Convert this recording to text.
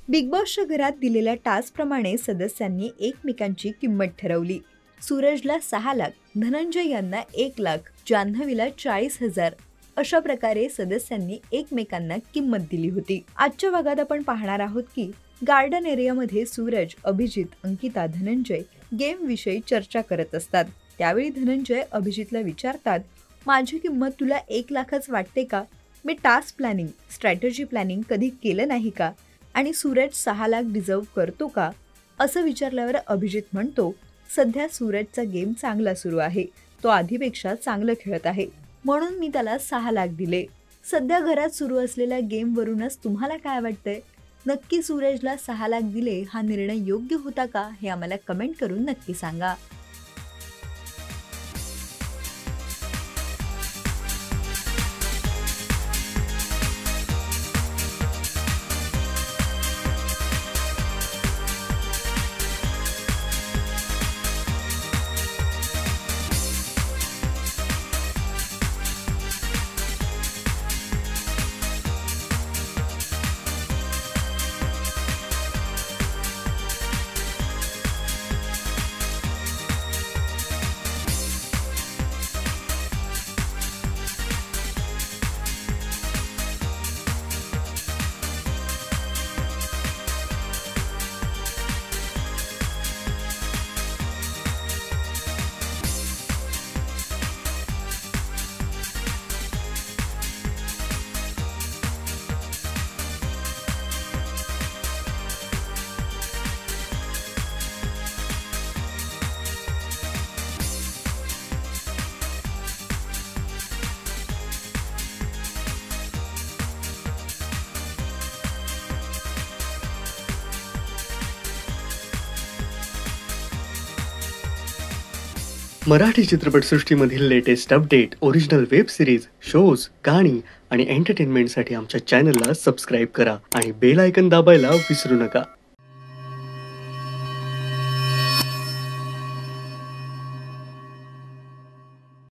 Big बॉसच्या घरात दिलेल्या टास्कप्रमाणे सदस्यांनी एकमेकांची किंमत ठरवली. सूरजला 6 लाख, धनंजय यांना 1 लाख, जान्हवीला 40,000 अशा प्रकारे सदस्यांनी एकमेकांना किंमत दिली होती. आजच्या भागात आपण पाहणार आहोत की गार्डन एरियामध्ये सूरज, अभिजित, अंकिता, धनंजय गेम विषयी चर्चा करत असतात. त्यावेळी धनंजय अभिजितला विचारतात, माझी किंमत तुला 1 लाखच वाटते का? मी टास्क प्लॅनिंग, स्ट्रॅटेजी प्लॅनिंग कधी केलं नाही का? आणि सूरज 6 लाख डिझर्व करतो का? असं विचारल्यावर अभिजित म्हणतो, सध्या सूरजचा गेम चांगला सुरू आहे. तो आधीपेक्षा चांगलं खेळत आहे, म्हणून मी त्याला 6 लाख दिले. सध्या घरात सुरू असलेल्या गेमवरूनच तुम्हाला काय वाटतंय? नक्की सूरजला 6 लाख दिले हा निर्णय योग्य होता का? हे आम्हाला कमेंट करून नक्की सांगा. मराठी चित्रपटसृष्टीमधील latest update, original web series, shows, गाणी आणि एंटरटेनमेंटसाठी आमच्या चॅनलला सबस्क्राईब करा आणि बेल आयकॉन दाबायला विसरू नका.